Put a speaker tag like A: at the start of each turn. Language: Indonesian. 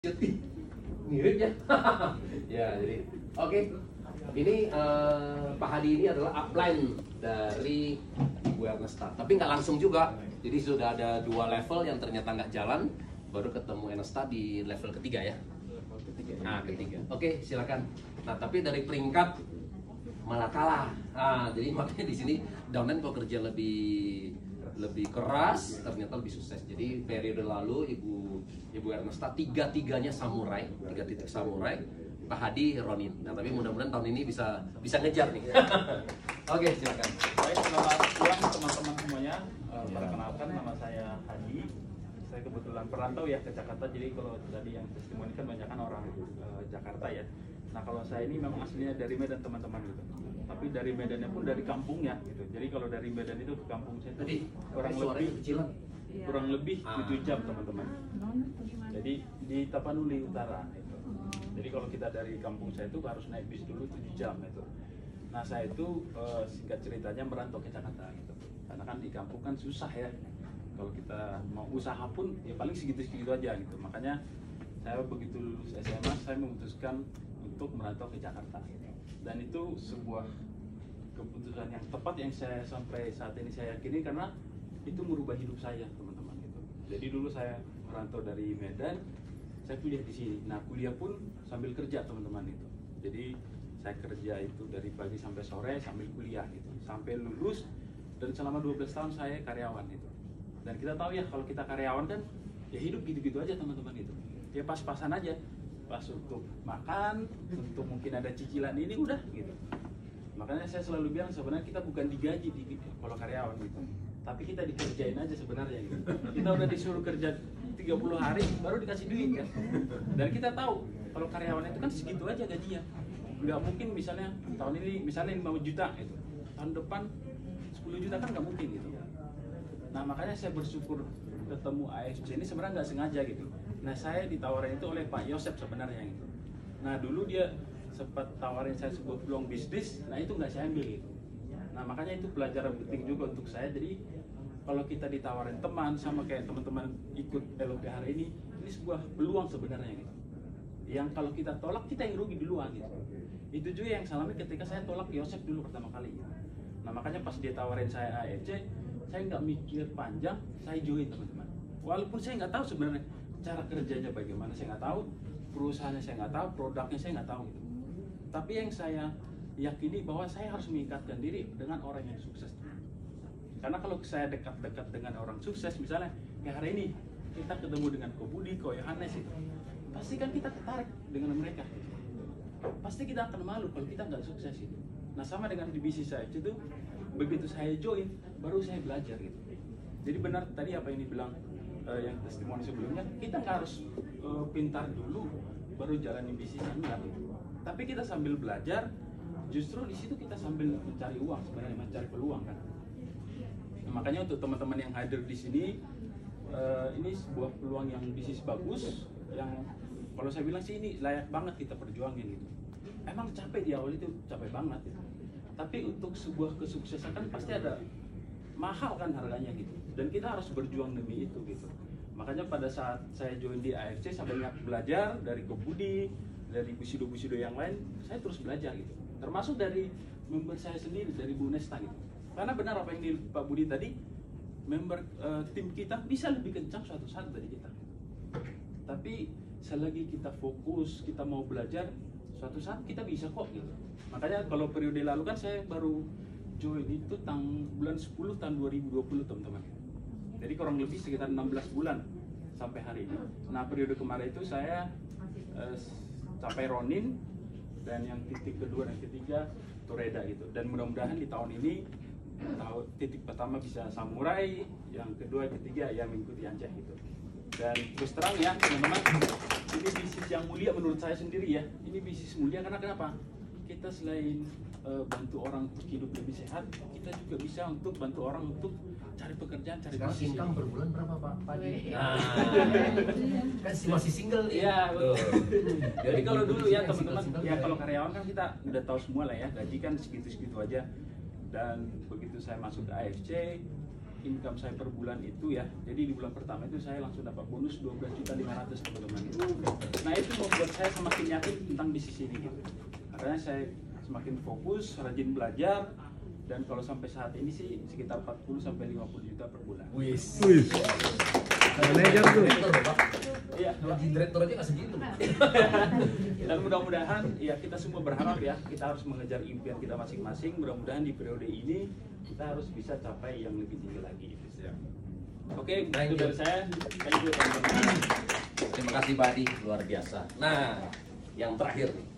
A: Mirip ya. Ya, jadi oke. Ini Pak Hadi ini adalah upline dari Ibu Ernesta, tapi nggak langsung juga. Jadi sudah ada 2 level yang ternyata nggak jalan, baru ketemu Ernesta di level ketiga ya. Nah, ketiga. Oke, silakan. Nah, tapi dari peringkat malah kalah. Nah, jadi makanya di sini downline kok kerja lebih keras, ternyata lebih sukses. Jadi periode lalu Ibu Ernesta tiga-tiganya samurai, 3 titik samurai, Pak Hadi, Ronin. Nah, tapi mudah-mudahan tahun ini bisa ngejar nih. Oke, silakan.
B: Baik, selamat siang teman-teman semuanya. Perkenalkan, nama saya Hadi. Saya kebetulan perantau ya ke Jakarta. Jadi kalau tadi yang testimoni kan banyak kan orang Jakarta ya. Nah, kalau saya ini memang aslinya dari Medan teman-teman gitu. Tapi dari Medannya pun dari kampungnya gitu. Jadi kalau dari Medan itu ke kampung saya itu kurang lebih 7 jam teman-teman. Jadi di Tapanuli Utara itu. Jadi kalau kita dari kampung saya itu harus naik bis dulu 7 jam itu. Nah, saya itu singkat ceritanya merantau ke Jakarta gitu. Karena kan di kampung kan susah ya. Kalau kita mau usaha pun ya paling segitu-segitu aja gitu. Makanya saya begitu lulus SMA saya memutuskan untuk merantau ke Jakarta gitu. Dan itu sebuah keputusan yang tepat yang saya sampai saat ini saya yakini karena itu merubah hidup saya teman-teman gitu. Jadi dulu saya merantau dari Medan, saya kuliah di sini. Nah, kuliah pun sambil kerja teman-teman itu. Jadi saya kerja itu dari pagi sampai sore sambil kuliah gitu. Sampai lulus dan selama 12 tahun saya karyawan itu. Dan kita tahu ya kalau kita karyawan kan ya hidup gitu-gitu aja teman-teman itu. Ya pas-pasan aja. Pas untuk makan, untuk mungkin ada cicilan ini udah gitu. Makanya saya selalu bilang sebenarnya kita bukan digaji kalau karyawan gitu. Tapi kita dikerjain aja sebenarnya gitu. Kita udah disuruh kerja 30 hari baru dikasih duit kan. Dan kita tahu kalau karyawan itu kan segitu aja gajinya. Nggak mungkin misalnya tahun ini misalnya 5 juta gitu. Tahun depan 10 juta kan nggak mungkin gitu. Nah, makanya saya bersyukur ketemu AFC ini sebenarnya nggak sengaja gitu. Nah, saya ditawarin itu oleh Pak Yosep sebenarnya gitu. Nah, dulu dia sempat tawarin saya sebuah peluang bisnis, nah itu nggak saya ambil gitu. Nah, makanya itu pelajaran penting juga untuk saya. Jadi kalau kita ditawarin teman sama kayak teman-teman ikut LOP hari ini sebuah peluang sebenarnya gitu. Yang kalau kita tolak kita yang rugi duluan gitu. Itu juga yang saya alami ketika saya tolak Yosep dulu pertama kali. Gitu. Nah, makanya pas dia tawarin saya AFC, saya nggak mikir panjang, saya join teman-teman. Walaupun saya nggak tahu sebenarnya cara kerjanya bagaimana, saya nggak tahu perusahaannya, saya nggak tahu produknya, saya nggak tahu gitu. Tapi yang saya yakini bahwa saya harus mengikatkan diri dengan orang yang sukses. Karena kalau saya dekat-dekat dengan orang sukses, misalnya kayak hari ini kita ketemu dengan Ko Budi, Ko Yohanes itu, pasti kan kita tertarik dengan mereka. Pasti kita akan malu kalau kita nggak sukses itu. Nah, sama dengan di bisnis saya itu, begitu saya join, baru saya belajar gitu. Jadi benar tadi apa yang dibilang yang testimoni sebelumnya, kita nggak harus pintar dulu baru jalanin bisnisnya enggak gitu. Tapi kita sambil belajar, justru di situ kita sambil mencari uang sebenarnya, mencari peluang kan. Nah, makanya untuk teman-teman yang hadir di sini, ini sebuah peluang yang bisnis bagus, yang kalau saya bilang sih ini layak banget kita perjuangin gitu. Emang capek di awal itu, capek banget gitu. Tapi untuk sebuah kesuksesan kan pasti ada mahal kan harganya gitu. Dan kita harus berjuang demi itu gitu. Makanya pada saat saya join di AFC, saya banyak belajar dari Ko Budi, dari busido-busido yang lain, saya terus belajar gitu. Termasuk dari member saya sendiri, dari Bu Nesta gitu. Karena benar apa yang di Pak Budi tadi, member tim kita bisa lebih kencang suatu saat dari kita. Tapi selagi kita fokus, kita mau belajar, suatu saat kita bisa kok gitu. Makanya kalau periode lalu kan saya baru join itu bulan 10 tahun 2020 teman-teman. Jadi kurang lebih sekitar 16 bulan sampai hari ini. Nah, periode kemarin itu saya capai Ronin, dan yang titik kedua dan ketiga Toreda gitu. Dan mudah-mudahan di tahun ini titik pertama bisa samurai, yang kedua ketiga ya mengikuti Anjay gitu. Dan terus terang ya teman-teman, ini bisnis yang mulia menurut saya sendiri ya. Ini bisnis mulia karena kenapa? Kita selain bantu orang untuk hidup lebih sehat, kita juga bisa untuk bantu orang untuk cari pekerjaan, cari
A: Sekarang
B: bisnis.
A: income per bulan berapa Pak Hadi? Nah, kan masih single nih.
B: Iya, betul. Jadi kalau dulu ya teman-teman, ya kalau karyawan kan kita udah tahu semua lah ya, gaji kan segitu-segitu aja. Dan begitu saya masuk ke AFC, income saya per bulan itu ya, jadi di bulan pertama itu saya langsung dapat bonus 12.500.000 teman-teman. Nah itu membuat saya semakin yakin tentang bisnis ini gitu. Makanya saya semakin fokus, rajin belajar, dan kalau sampai saat ini sih sekitar 40 sampai 50 juta per bulan.
A: Wis.
C: Manajer tuh.
B: Iya,
A: Gaji direktur aja nggak segitu.
B: dan mudah-mudahan ya kita semua berharap ya kita harus mengejar impian kita masing-masing. Mudah-mudahan di periode ini kita harus bisa capai yang lebih tinggi lagi. Oke, itu dari saya. Thank you teman-teman.
A: Terima kasih Pak Adi, luar biasa. Nah, yang terakhir nih.